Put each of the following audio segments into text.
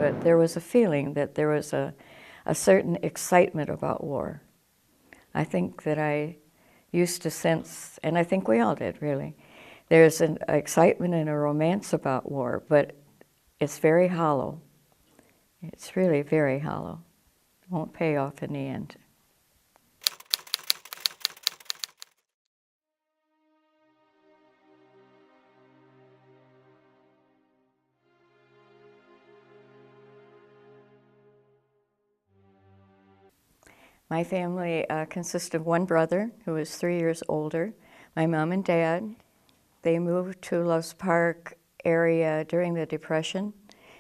but there was a feeling that there was a certain excitement about war. I think that I used to sense, and I think we all did really, there's an excitement and a romance about war, but it's very hollow. It's really very hollow. It won't pay off in the end. My family consists of one brother who is 3 years older. My mom and dad, they moved to Loves Park area during the Depression,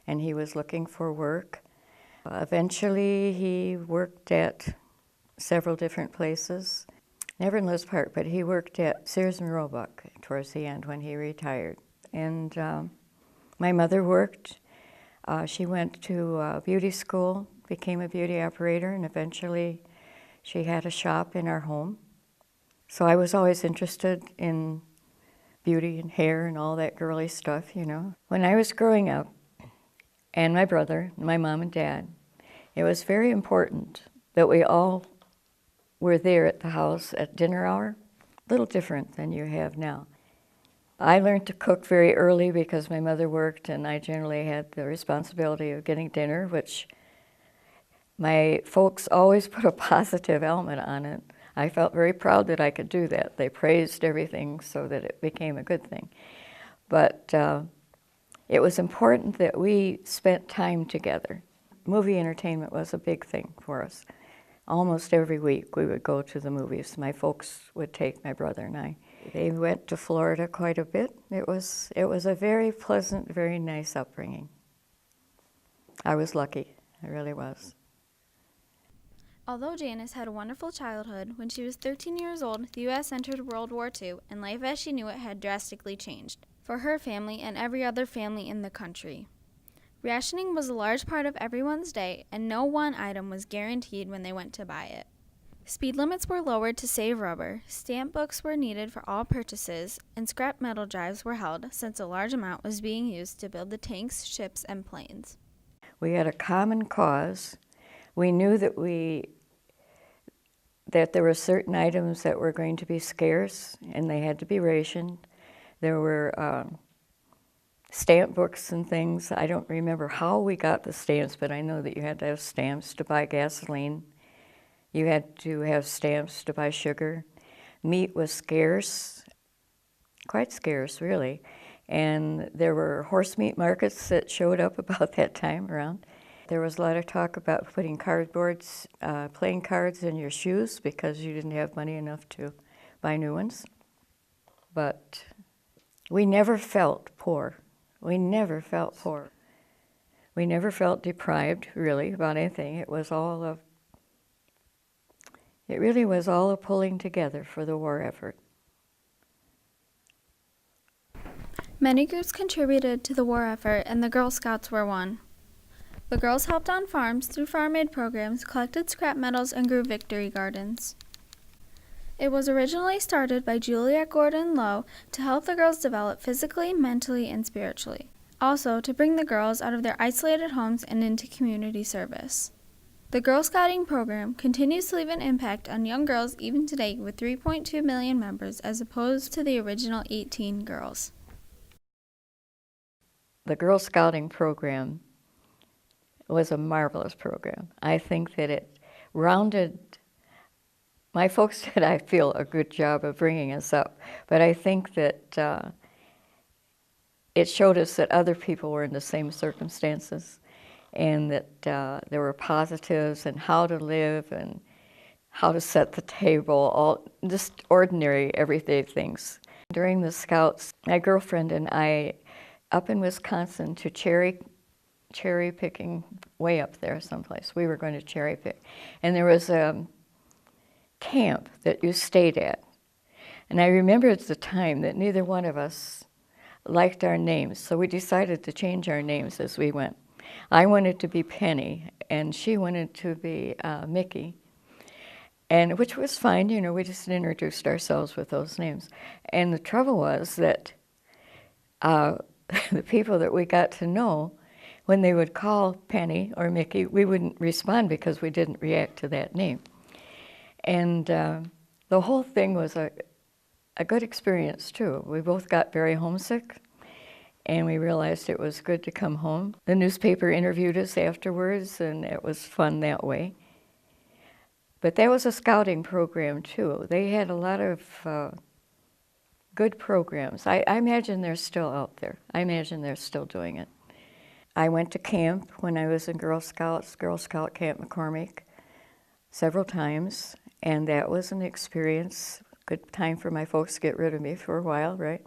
and he was looking for work. Eventually, he worked at several different places. Never in Loves Park, but he worked at Sears and Roebuck towards the end when he retired. And my mother worked. She went to beauty school, became a beauty operator, and eventually she had a shop in our home. So I was always interested in beauty and hair and all that girly stuff, you know. When I was growing up, and my brother, my mom and dad, it was very important that we all were there at the house at dinner hour, a little different than you have now. I learned to cook very early because my mother worked, and I generally had the responsibility of getting dinner, which my folks always put a positive element on it. I felt very proud that I could do that. They praised everything so that it became a good thing. But it was important that we spent time together. Movie entertainment was a big thing for us. Almost every week we would go to the movies. My folks would take my brother and I. They went to Florida quite a bit. It was a very pleasant, very nice upbringing. I was lucky, I really was. Although Janice had a wonderful childhood, when she was 13 years old, the U.S. entered World War II, and life as she knew it had drastically changed for her family and every other family in the country. Rationing was a large part of everyone's day, and no one item was guaranteed when they went to buy it. Speed limits were lowered to save rubber, stamp books were needed for all purchases, and scrap metal drives were held since a large amount was being used to build the tanks, ships, and planes. We had a common cause. We knew that there were certain items that were going to be scarce and they had to be rationed. There were stamp books and things. I don't remember how we got the stamps, but I know that you had to have stamps to buy gasoline. You had to have stamps to buy sugar. Meat was scarce, quite scarce really, and there were horse meat markets that showed up about that time around. There was a lot of talk about putting cardboards, playing cards in your shoes because you didn't have money enough to buy new ones. But we never felt poor. We never felt poor. We never felt deprived, really, about anything. It really was all a pulling together for the war effort. Many groups contributed to the war effort, and the Girl Scouts were one. The girls helped on farms through farm aid programs, collected scrap metals, and grew victory gardens. It was originally started by Juliet Gordon Lowe to help the girls develop physically, mentally, and spiritually. Also, to bring the girls out of their isolated homes and into community service. The Girl Scouting program continues to leave an impact on young girls even today with 3.2 million members as opposed to the original 18 girls. The Girl Scouting program was a marvelous program. I think that it rounded, my folks did, I feel, a good job of bringing us up, but I think that it showed us that other people were in the same circumstances and that there were positives and how to live and how to set the table, all just ordinary everyday things. During the Scouts, my girlfriend and I, up in Wisconsin to cherry picking way up there someplace. We were going to cherry pick. And there was a camp that you stayed at. And I remember at the time that neither one of us liked our names, so we decided to change our names as we went. I wanted to be Penny, and she wanted to be Mickey, and which was fine, you know, we just introduced ourselves with those names. And the trouble was that the people that we got to know, when they would call Penny or Mickey, we wouldn't respond because we didn't react to that name. And the whole thing was a good experience, too. We both got very homesick, and we realized it was good to come home. The newspaper interviewed us afterwards, and it was fun that way. But that was a scouting program, too. They had a lot of good programs. I imagine they're still out there. I imagine they're still doing it. I went to camp when I was in Girl Scouts, Girl Scout Camp McCormick, several times, and that was an experience. Good time for my folks to get rid of me for a while, right?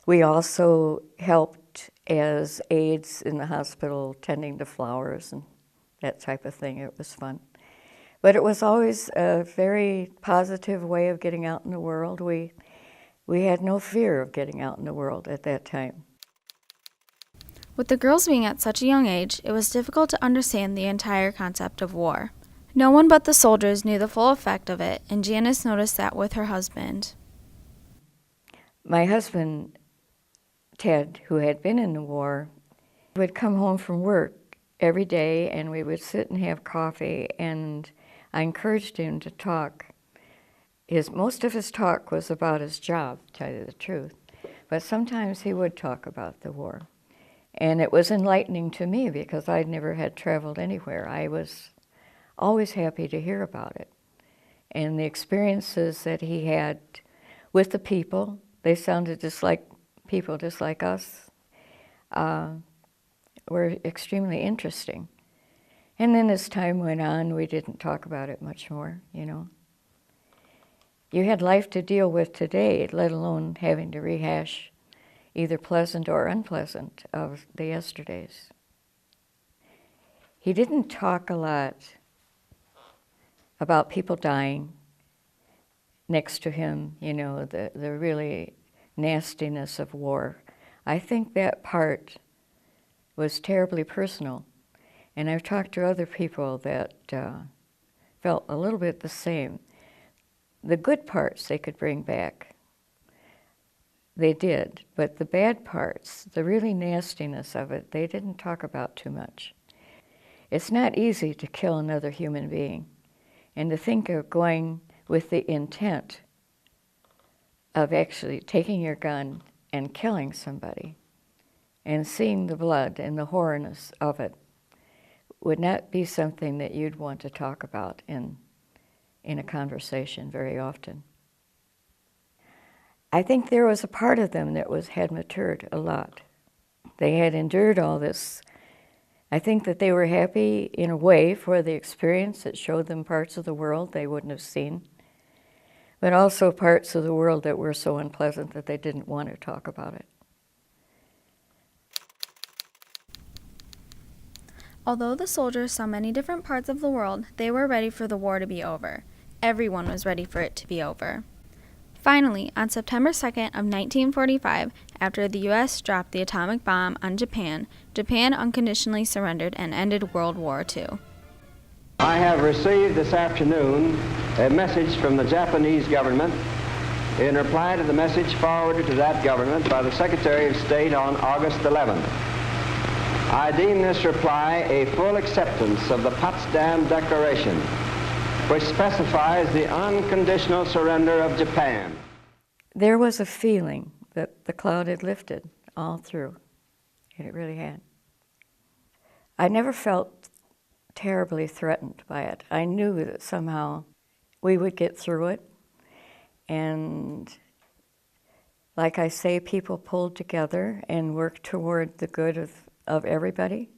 We also helped as aides in the hospital, tending to flowers and that type of thing. It was fun. But it was always a very positive way of getting out in the world. We had no fear of getting out in the world at that time. With the girls being at such a young age, it was difficult to understand the entire concept of war. No one but the soldiers knew the full effect of it, and Janice noticed that with her husband. My husband, Ted, who had been in the war, would come home from work every day, and we would sit and have coffee, and I encouraged him to talk. Most of his talk was about his job, to tell you the truth, but sometimes he would talk about the war. And it was enlightening to me because I never had traveled anywhere. I was always happy to hear about it. And the experiences that he had with the people, they sounded just like people just like us, were extremely interesting. And then as time went on, we didn't talk about it much more, you know. You had life to deal with today, let alone having to rehash either pleasant or unpleasant of the yesterdays. He didn't talk a lot about people dying next to him, you know, the really nastiness of war. I think that part was terribly personal. And I've talked to other people that felt a little bit the same. The good parts they could bring back, they did, but the bad parts, the really nastiness of it, they didn't talk about too much. It's not easy to kill another human being, and to think of going with the intent of actually taking your gun and killing somebody and seeing the blood and the horrorness of it would not be something that you'd want to talk about in a conversation very often. I think there was a part of them that had matured a lot. They had endured all this. I think that they were happy in a way for the experience. It showed them parts of the world they wouldn't have seen, but also parts of the world that were so unpleasant that they didn't want to talk about it. Although the soldiers saw many different parts of the world, they were ready for the war to be over. Everyone was ready for it to be over. Finally, on September 2nd of 1945, after the U.S. dropped the atomic bomb on Japan, Japan unconditionally surrendered and ended World War II. I have received this afternoon a message from the Japanese government in reply to the message forwarded to that government by the Secretary of State on August 11th. I deem this reply a full acceptance of the Potsdam Declaration, which specifies the unconditional surrender of Japan. There was a feeling that the cloud had lifted all through, and it really had. I never felt terribly threatened by it. I knew that somehow we would get through it, and like I say, people pulled together and worked toward the good of everybody.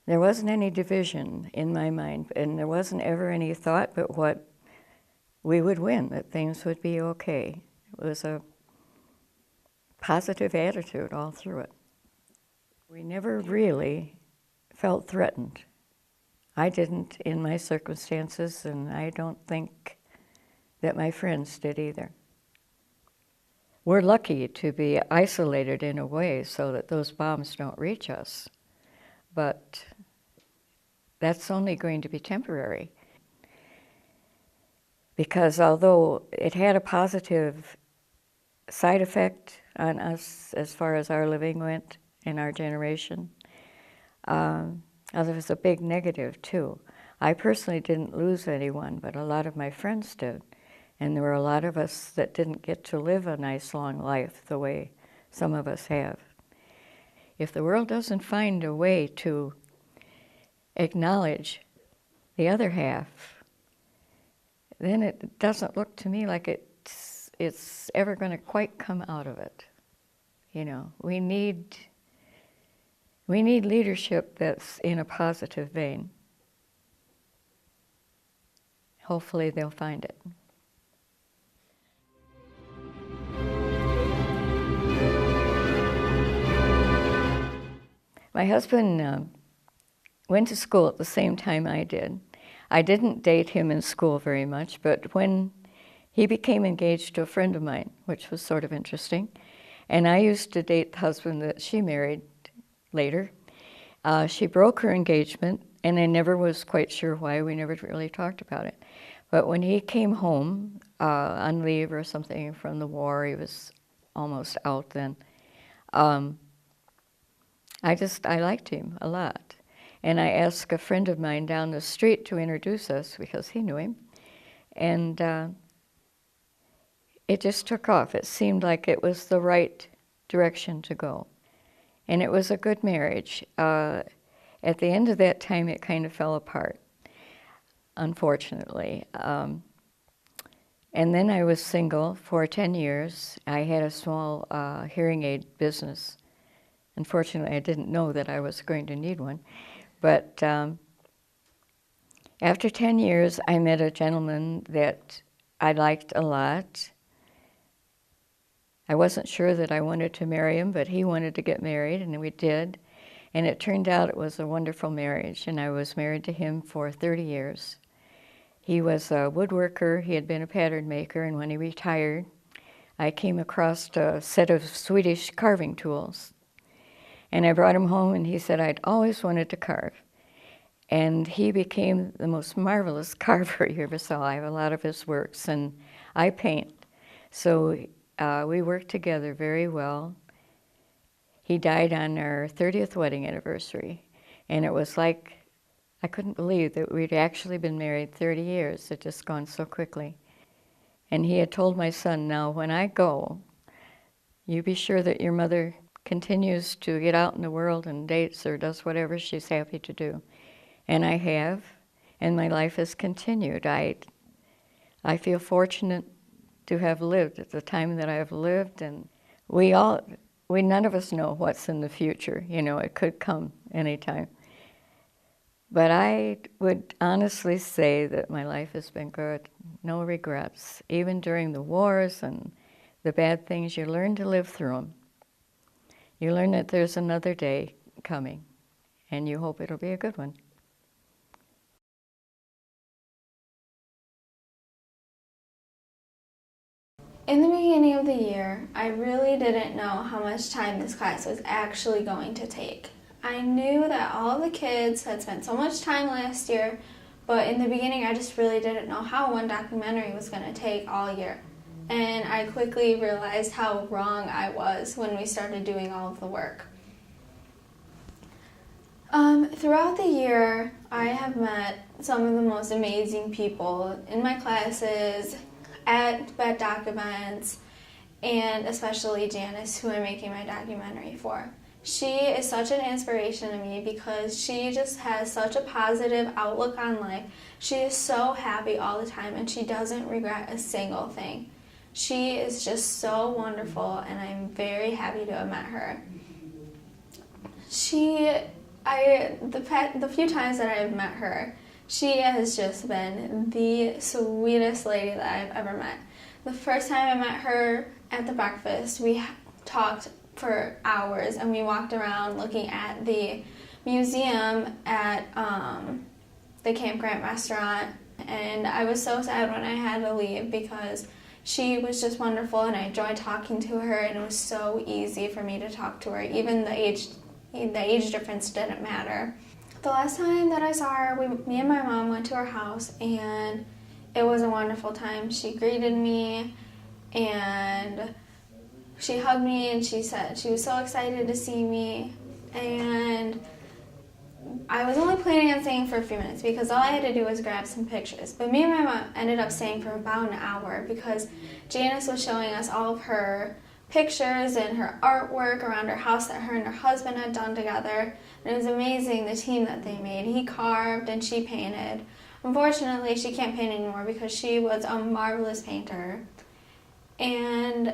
There wasn't any division in my mind, and there wasn't ever any thought but what we would win, that things would be okay. It was a positive attitude all through it. We never really felt threatened. I didn't in my circumstances, and I don't think that my friends did either. We're lucky to be isolated in a way so that those bombs don't reach us. But that's only going to be temporary. Because although it had a positive side effect on us as far as our living went in our generation, There was a big negative, too. I personally didn't lose anyone, but a lot of my friends did. And there were a lot of us that didn't get to live a nice, long life the way some of us have. If the world doesn't find a way to acknowledge the other half, then it doesn't look to me like it's ever going to quite come out of it. You know, we need leadership that's in a positive vein. Hopefully they'll find it. My husband went to school at the same time I did. I didn't date him in school very much, but when he became engaged to a friend of mine, which was sort of interesting, and I used to date the husband that she married later. She broke her engagement, and I never was quite sure why. We never really talked about it. But when he came home on leave or something from the war, he was almost out then, I liked him a lot. And I asked a friend of mine down the street to introduce us because he knew him. And it just took off. It seemed like it was the right direction to go. And it was a good marriage. At the end of that time, it kind of fell apart, unfortunately. And then I was single for 10 years. I had a small hearing aid business. Unfortunately, I didn't know that I was going to need one. But after 10 years, I met a gentleman that I liked a lot. I wasn't sure that I wanted to marry him, but he wanted to get married, and we did. And it turned out it was a wonderful marriage, and I was married to him for 30 years. He was a woodworker. He had been a pattern maker, and when he retired, I came across a set of Swedish carving tools. And I brought him home, and he said, I'd always wanted to carve. And he became the most marvelous carver you ever saw. I have a lot of his works, and I paint. So we worked together very well. He died on our 30th wedding anniversary, and it was like, I couldn't believe that we'd actually been married 30 years. It just gone so quickly. And he had told my son, now when I go, you be sure that your mother continues to get out in the world and dates or does whatever she's happy to do. And I have, and my life has continued. I feel fortunate to have lived at the time that I've lived, and none of us know what's in the future. You know, it could come anytime. But I would honestly say that my life has been good. No regrets. Even during the wars and the bad things, you learn to live through them. You learn that there's another day coming, and you hope it'll be a good one. In the beginning of the year, I really didn't know how much time this class was actually going to take. I knew that all of the kids had spent so much time last year, but in the beginning I just really didn't know how one documentary was going to take all year. And I quickly realized how wrong I was when we started doing all of the work. Throughout the year, I have met some of the most amazing people in my classes, at Bed Doc events, and especially Janice, who I'm making my documentary for. She is such an inspiration to me because she just has such a positive outlook on life. She is so happy all the time, and she doesn't regret a single thing. She is just so wonderful, and I'm very happy to have met her. The few times that I've met her, she has just been the sweetest lady that I've ever met. The first time I met her at the breakfast, we talked for hours, and we walked around looking at the museum at the Camp Grant restaurant, and I was so sad when I had to leave because she was just wonderful, and I enjoyed talking to her, and it was so easy for me to talk to her. Even the age difference didn't matter. The last time that I saw her, me and my mom went to her house, and it was a wonderful time. She greeted me, and she hugged me, and she said she was so excited to see me, and I was only planning on staying for a few minutes because all I had to do was grab some pictures. But me and my mom ended up staying for about an hour because Janice was showing us all of her pictures and her artwork around her house that her and her husband had done together. And it was amazing, the team that they made. He carved and she painted. Unfortunately, she can't paint anymore because she was a marvelous painter. And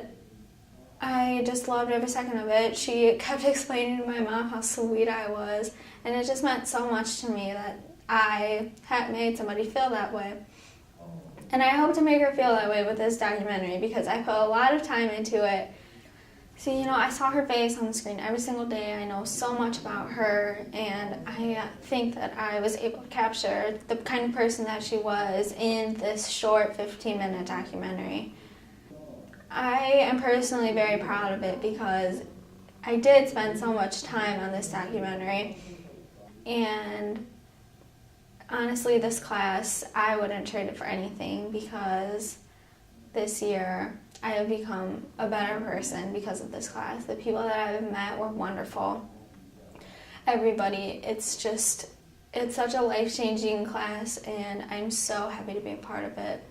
I just loved every second of it. She kept explaining to my mom how sweet I was, and it just meant so much to me that I had made somebody feel that way. And I hope to make her feel that way with this documentary because I put a lot of time into it. So, I saw her face on the screen every single day. I know so much about her, and I think that I was able to capture the kind of person that she was in this short 15-minute documentary. I am personally very proud of it because I did spend so much time on this documentary, and honestly, this class, I wouldn't trade it for anything because this year I have become a better person because of this class. The people that I've met were wonderful. Everybody, it's such a life-changing class, and I'm so happy to be a part of it.